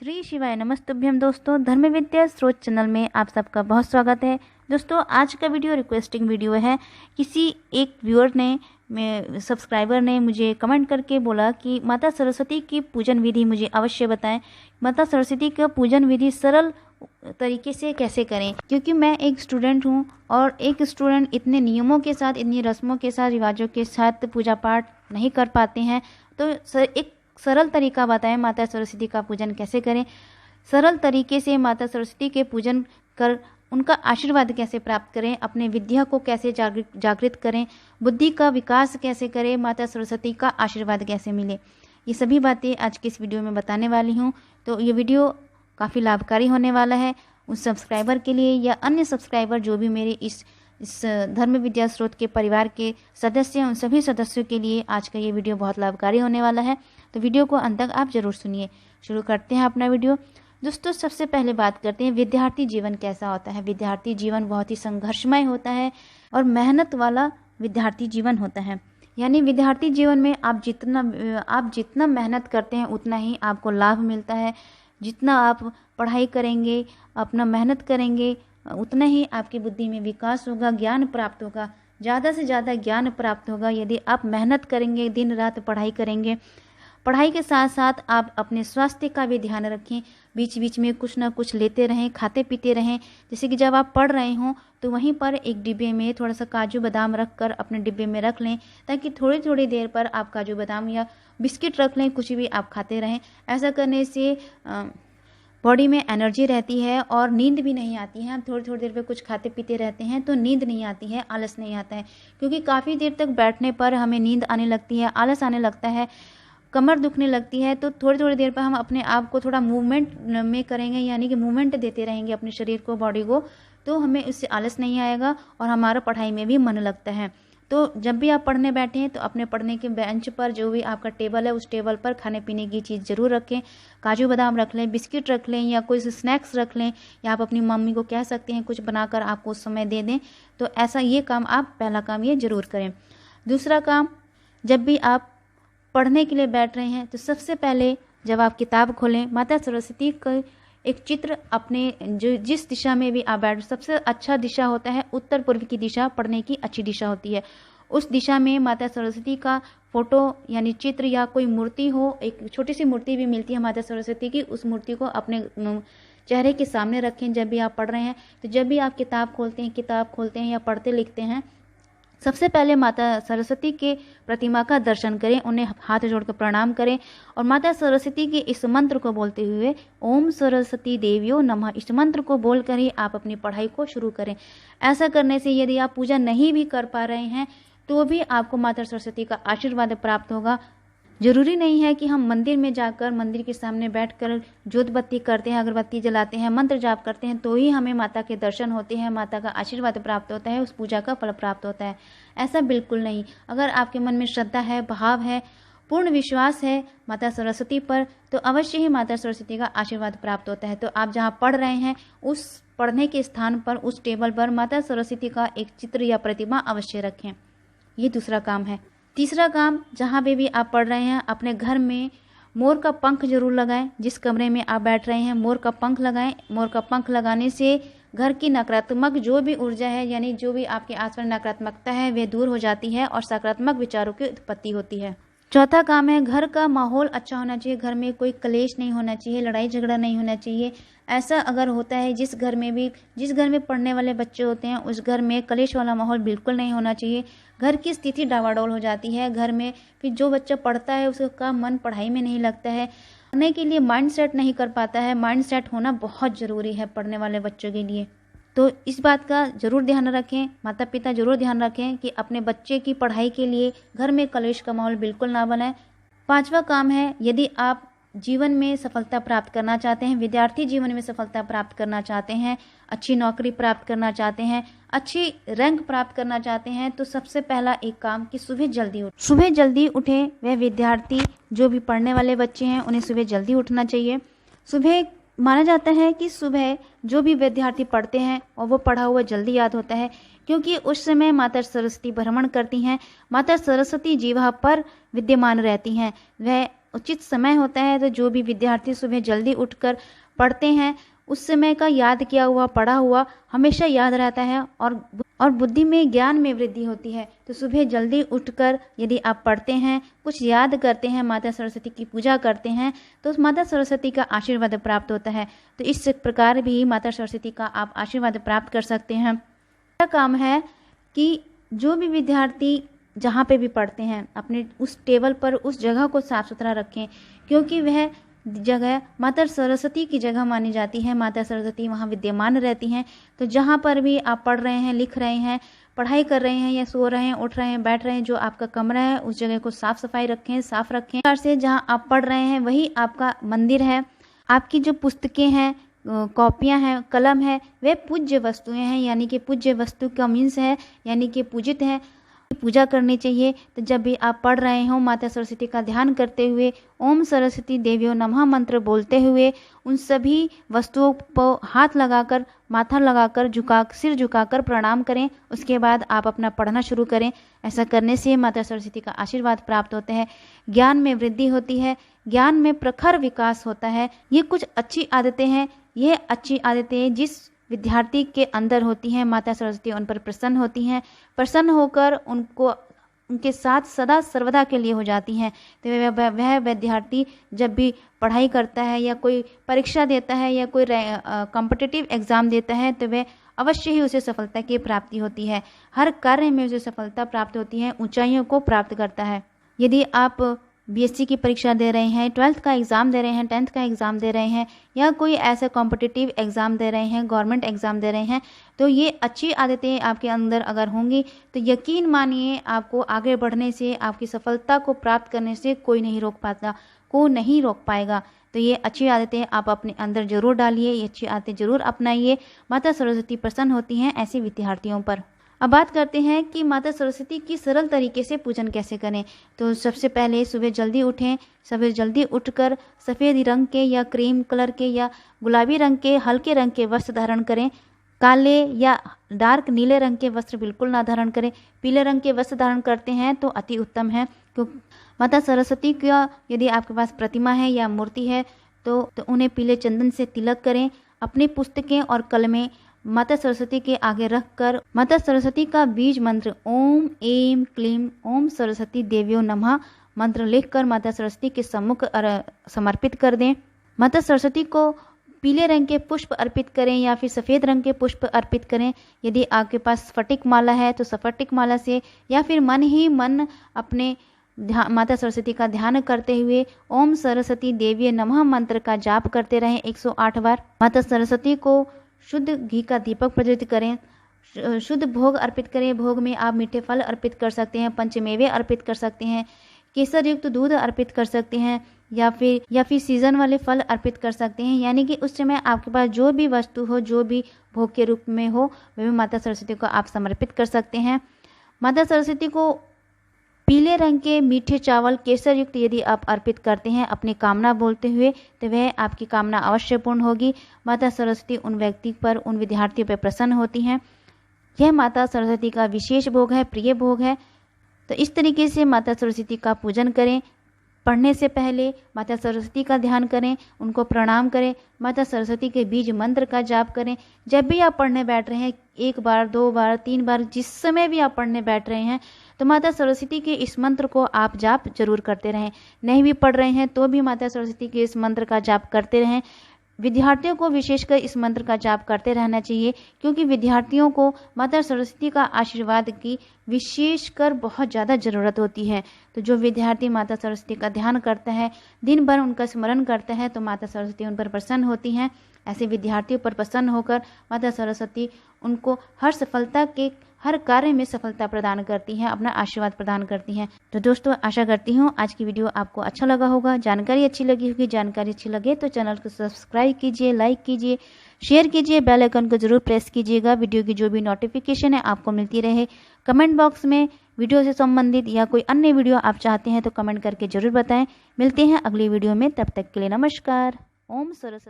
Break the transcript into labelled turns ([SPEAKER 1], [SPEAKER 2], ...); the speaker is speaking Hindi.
[SPEAKER 1] श्री शिवाय नमस्तुभ्यम। दोस्तों, धर्म विद्या स्रोत चैनल में आप सबका बहुत स्वागत है। दोस्तों, आज का वीडियो रिक्वेस्टिंग वीडियो है। किसी एक व्यूअर ने सब्सक्राइबर ने मुझे कमेंट करके बोला कि माता सरस्वती की पूजन विधि मुझे अवश्य बताएं। माता सरस्वती का पूजन विधि सरल तरीके से कैसे करें, क्योंकि मैं एक स्टूडेंट हूं और एक स्टूडेंट इतने नियमों के साथ, इतनी रस्मों के साथ, रिवाजों के साथ पूजा पाठ नहीं कर पाते हैं। तो एक सरल तरीका बताएं माता सरस्वती का पूजन कैसे करें। सरल तरीके से माता सरस्वती के पूजन कर उनका आशीर्वाद कैसे प्राप्त करें, अपने विद्या को कैसे जागृत करें, बुद्धि का विकास कैसे करें, माता सरस्वती का आशीर्वाद कैसे मिले, ये सभी बातें आज की इस वीडियो में बताने वाली हूँ। तो ये वीडियो काफ़ी लाभकारी होने वाला है उस सब्सक्राइबर के लिए या अन्य सब्सक्राइबर जो भी मेरे इस धर्म विद्या स्रोत के परिवार के सदस्य हैं, उन सभी सदस्यों के लिए आज का ये वीडियो बहुत लाभकारी होने वाला है। तो वीडियो को अंत तक आप जरूर सुनिए। शुरू करते हैं अपना वीडियो। दोस्तों, सबसे पहले बात करते हैं विद्यार्थी जीवन कैसा होता है। विद्यार्थी जीवन बहुत ही संघर्षमय होता है और मेहनत वाला विद्यार्थी जीवन होता है। यानी विद्यार्थी जीवन में आप जितना मेहनत करते हैं उतना ही आपको लाभ मिलता है। जितना आप पढ़ाई करेंगे, अपना मेहनत करेंगे, उतना ही आपकी बुद्धि में विकास होगा, ज्ञान प्राप्त होगा, ज़्यादा से ज़्यादा ज्ञान प्राप्त होगा यदि आप मेहनत करेंगे, दिन रात पढ़ाई करेंगे। पढ़ाई के साथ साथ आप अपने स्वास्थ्य का भी ध्यान रखें। बीच बीच में कुछ ना कुछ लेते रहें, खाते पीते रहें। जैसे कि जब आप पढ़ रहे हों तो वहीं पर एक डिब्बे में थोड़ा सा काजू बादाम रख कर अपने डिब्बे में रख लें, ताकि थोड़ी थोड़ी देर पर आप काजू बादाम या बिस्किट रख लें, कुछ भी आप खाते रहें। ऐसा करने से बॉडी में एनर्जी रहती है और नींद भी नहीं आती है। हम थोड़ी थोड़ी देर पे कुछ खाते पीते रहते हैं तो नींद नहीं आती है, आलस नहीं आता है। क्योंकि काफ़ी देर तक बैठने पर हमें नींद आने लगती है, आलस आने लगता है, कमर दुखने लगती है। तो थोड़ी थोड़ी देर पर हम अपने आप को थोड़ा मूवमेंट में करेंगे, यानी कि मूवमेंट देते रहेंगे अपने शरीर को, बॉडी को, तो हमें उससे आलस नहीं आएगा और हमारा पढ़ाई में भी मन लगता है। तो जब भी आप पढ़ने बैठे हैं तो अपने पढ़ने के बेंच पर जो भी आपका टेबल है उस टेबल पर खाने पीने की चीज़ ज़रूर रखें। काजू बादाम रख लें, बिस्किट रख लें या कोई स्नैक्स रख लें, या आप अपनी मम्मी को कह सकते हैं कुछ बनाकर आपको उस समय दे दें। तो ऐसा ये काम आप पहला काम ये ज़रूर करें। दूसरा काम, जब भी आप पढ़ने के लिए बैठ रहे हैं तो सबसे पहले जब आप किताब खोलें, माता सरस्वती का एक चित्र अपने जिस दिशा में भी आप बैठ, सबसे अच्छा दिशा होता है उत्तर पूर्व की दिशा, पढ़ने की अच्छी दिशा होती है। उस दिशा में माता सरस्वती का फोटो यानी चित्र या कोई मूर्ति हो, एक छोटी सी मूर्ति भी मिलती है माता सरस्वती की, उस मूर्ति को अपने चेहरे के सामने रखें जब भी आप पढ़ रहे हैं। तो जब भी आप किताब खोलते हैं या पढ़ते लिखते हैं, सबसे पहले माता सरस्वती के प्रतिमा का दर्शन करें, उन्हें हाथ जोड़कर प्रणाम करें और माता सरस्वती के इस मंत्र को बोलते हुए ओम सरस्वती देवियो नमः, इस मंत्र को बोलकर ही आप अपनी पढ़ाई को शुरू करें। ऐसा करने से यदि आप पूजा नहीं भी कर पा रहे हैं तो भी आपको माता सरस्वती का आशीर्वाद प्राप्त होगा। जरूरी नहीं है कि हम मंदिर में जाकर मंदिर के सामने बैठकर जोत बत्ती करते हैं, अगरबत्ती जलाते हैं, मंत्र जाप करते हैं तो ही हमें माता के दर्शन होते हैं, माता का आशीर्वाद प्राप्त होता है, उस पूजा का फल प्राप्त होता है। ऐसा बिल्कुल नहीं। अगर आपके मन में श्रद्धा है, भाव है, पूर्ण विश्वास है माता सरस्वती पर, तो अवश्य ही माता सरस्वती का आशीर्वाद प्राप्त होता है। तो आप जहाँ पढ़ रहे हैं उस पढ़ने के स्थान पर, उस टेबल पर माता सरस्वती का एक चित्र या प्रतिमा अवश्य रखें। ये दूसरा काम है। तीसरा काम, जहाँ पे भी आप पढ़ रहे हैं अपने घर में मोर का पंख जरूर लगाएं। जिस कमरे में आप बैठ रहे हैं मोर का पंख लगाएं। मोर का पंख लगाने से घर की नकारात्मक जो भी ऊर्जा है, यानी जो भी आपके आसपास नकारात्मकता है, वह दूर हो जाती है और सकारात्मक विचारों की उत्पत्ति होती है। चौथा काम है, घर का माहौल अच्छा होना चाहिए। घर में कोई क्लेश नहीं होना चाहिए, लड़ाई झगड़ा नहीं होना चाहिए। ऐसा अगर होता है, जिस घर में पढ़ने वाले बच्चे होते हैं उस घर में क्लेश वाला माहौल बिल्कुल नहीं होना चाहिए। घर की स्थिति डावाडोल हो जाती है। घर में फिर जो बच्चा पढ़ता है उसका मन पढ़ाई में नहीं लगता है, पढ़ने के लिए माइंड सेट नहीं कर पाता है। माइंड सेट होना बहुत ज़रूरी है पढ़ने वाले बच्चों के लिए। तो इस बात का ज़रूर ध्यान रखें, माता पिता ज़रूर ध्यान रखें कि अपने बच्चे की पढ़ाई के लिए घर में कलेश का माहौल बिल्कुल ना बनाए। पांचवा काम है, यदि आप जीवन में सफलता प्राप्त करना चाहते हैं, विद्यार्थी जीवन में सफलता प्राप्त करना चाहते हैं, अच्छी नौकरी प्राप्त करना चाहते हैं, अच्छी रैंक प्राप्त करना चाहते हैं, तो सबसे पहला एक काम कि सुबह जल्दी उठें। वह विद्यार्थी जो भी पढ़ने वाले बच्चे हैं उन्हें सुबह जल्दी उठना चाहिए। सुबह माना जाता है कि सुबह जो भी विद्यार्थी पढ़ते हैं और वो पढ़ा हुआ जल्दी याद होता है, क्योंकि उस समय माता सरस्वती भ्रमण करती हैं। माता सरस्वती जीवा पर विद्यमान रहती हैं। वह उचित समय होता है तो जो भी विद्यार्थी सुबह जल्दी उठकर पढ़ते हैं उस समय का याद किया हुआ पढ़ा हुआ हमेशा याद रहता है और बुद्धि में ज्ञान में वृद्धि होती है। तो सुबह जल्दी उठकर यदि आप पढ़ते हैं, कुछ याद करते हैं, माता सरस्वती की पूजा करते हैं तो उस माता सरस्वती का आशीर्वाद प्राप्त होता है। तो इस प्रकार भी माता सरस्वती का आप आशीर्वाद प्राप्त कर सकते हैं। मेरा काम है कि जो भी विद्यार्थी जहाँ पे भी पढ़ते हैं अपने उस टेबल पर उस जगह को साफ सुथरा रखें, क्योंकि वह जगह माता सरस्वती की जगह मानी जाती है। माता सरस्वती वहाँ विद्यमान रहती हैं। तो जहाँ पर भी आप पढ़ रहे हैं, लिख रहे हैं, पढ़ाई कर रहे हैं या सो रहे हैं, उठ रहे हैं, बैठ रहे हैं, जो आपका कमरा है उस जगह को साफ सफाई रखें, साफ रखें। प्रकार से जहाँ आप पढ़ रहे हैं वही आपका मंदिर है। आपकी जो पुस्तकें हैं, कॉपियाँ हैं, कलम है, वे पूज्य वस्तुएं हैं, यानी कि पूज्य वस्तु का मीन्स है यानी कि पूजित है, पूजा करनी चाहिए। तो जब भी आप पढ़ रहे हो माता सरस्वती का ध्यान करते हुए ओम सरस्वती देव्यो नमः मंत्र बोलते हुए उन सभी वस्तुओं पर हाथ लगाकर, माथा लगाकर, सिर झुकाकर प्रणाम करें। उसके बाद आप अपना पढ़ना शुरू करें। ऐसा करने से माता सरस्वती का आशीर्वाद प्राप्त होता है, ज्ञान में वृद्धि होती है, ज्ञान में प्रखर विकास होता है। ये कुछ अच्छी आदतें हैं। ये अच्छी आदतें जिस विद्यार्थी के अंदर होती हैं, माता सरस्वती उन पर प्रसन्न होती हैं, प्रसन्न होकर उनके साथ सदा सर्वदा के लिए हो जाती हैं। तो वह विद्यार्थी जब भी पढ़ाई करता है या कोई परीक्षा देता है या कोई कॉम्पिटिटिव एग्ज़ाम देता है तो वह अवश्य ही उसे सफलता की प्राप्ति होती है। हर कार्य में उसे सफलता प्राप्त होती है, ऊंचाइयों को प्राप्त करता है। यदि आप बीएससी की परीक्षा दे रहे हैं, 12th का एग्ज़ाम दे रहे हैं, 10th का एग्ज़ाम दे रहे हैं या कोई ऐसा कॉम्पिटिटिव एग्ज़ाम दे रहे हैं, गवर्नमेंट एग्ज़ाम दे रहे हैं, तो ये अच्छी आदतें आपके अंदर अगर होंगी तो यकीन मानिए आपको आगे बढ़ने से, आपकी सफलता को प्राप्त करने से कोई नहीं रोक पाएगा। तो ये अच्छी आदतें आप अपने अंदर जरूर डालिए, ये अच्छी आदतें जरूर अपनाइए। माता सरस्वती प्रसन्न होती हैं ऐसे विद्यार्थियों पर। अब बात करते हैं कि माता सरस्वती की सरल तरीके से पूजन कैसे करें। तो सबसे पहले सुबह जल्दी उठें। सुबह जल्दी उठकर सफ़ेद रंग के या क्रीम कलर के या गुलाबी रंग के, हल्के रंग के वस्त्र धारण करें। काले या डार्क नीले रंग के वस्त्र बिल्कुल ना धारण करें। पीले रंग के वस्त्र धारण करते हैं तो अति उत्तम है, क्योंकि माता सरस्वती का यदि आपके पास प्रतिमा है या मूर्ति है तो उन्हें पीले चंदन से तिलक करें। अपनी पुस्तकें और कलमें माता सरस्वती के आगे रखकर माता सरस्वती का बीज मंत्र ओम ऐं क्लीं ओम सरस्वती देव्यो नमः मंत्र लिखकर माता सरस्वती के सम्मुख समर्पित कर दें। माता सरस्वती को पीले रंग के पुष्प अर्पित करें या फिर सफ़ेद रंग के पुष्प अर्पित करें। यदि आपके पास स्फटिक माला है तो स्फटिक माला से, या फिर मन ही मन अपने माता सरस्वती का ध्यान करते हुए ओम सरस्वती देव्य नमः मंत्र का जाप करते रहें 108 बार। माता सरस्वती को शुद्ध घी का दीपक प्रज्वलित करें, शुद्ध भोग अर्पित करें। भोग में आप मीठे फल अर्पित कर सकते हैं, पंचमेवे अर्पित कर सकते हैं, केसर युक्त दूध अर्पित कर सकते हैं या फिर सीजन वाले फल अर्पित कर सकते हैं। यानी कि उस समय आपके पास जो भी वस्तु हो, जो भी भोग के रूप में हो, वह भी माता सरस्वती को आप समर्पित कर सकते हैं। माता सरस्वती को पीले रंग के मीठे चावल केसर युक्त यदि आप अर्पित करते हैं अपनी कामना बोलते हुए तो वह आपकी कामना अवश्य पूर्ण होगी। माता सरस्वती उन व्यक्ति पर, उन विद्यार्थियों पर प्रसन्न होती हैं। यह माता सरस्वती का विशेष भोग है, प्रिय भोग है। तो इस तरीके से माता सरस्वती का पूजन करें। पढ़ने से पहले माता सरस्वती का ध्यान करें, उनको प्रणाम करें, माता सरस्वती के बीज मंत्र का जाप करें। जब भी आप पढ़ने बैठ रहे हैं, 1 बार 2 बार 3 बार, जिस समय भी आप पढ़ने बैठ रहे हैं तो माता सरस्वती के इस मंत्र को आप जाप जरूर करते रहें। नहीं भी पढ़ रहे हैं तो भी माता सरस्वती के इस मंत्र का जाप करते रहें। विद्यार्थियों को विशेषकर इस मंत्र का जाप करते रहना चाहिए, क्योंकि विद्यार्थियों को माता सरस्वती का आशीर्वाद की विशेषकर बहुत ज़्यादा ज़रूरत होती है। तो जो विद्यार्थी माता सरस्वती का ध्यान करता है, दिन भर उनका स्मरण करता है, तो माता सरस्वती उन पर प्रसन्न होती हैं। ऐसे विद्यार्थियों पर प्रसन्न होकर माता सरस्वती उनको हर कार्य में सफलता प्रदान करती हैं, अपना आशीर्वाद प्रदान करती हैं। तो दोस्तों, आशा करती हूँ आज की वीडियो आपको अच्छा लगा होगा, जानकारी अच्छी लगी होगी। जानकारी अच्छी लगे तो चैनल को सब्सक्राइब कीजिए, लाइक कीजिए, शेयर कीजिए, बेल आइकन को जरूर प्रेस कीजिएगा। वीडियो की जो भी नोटिफिकेशन है आपको मिलती रहे। कमेंट बॉक्स में वीडियो से संबंधित या कोई अन्य वीडियो आप चाहते हैं तो कमेंट करके जरूर बताएं। मिलते हैं अगली वीडियो में, तब तक के लिए नमस्कार। ओम सरस्वती।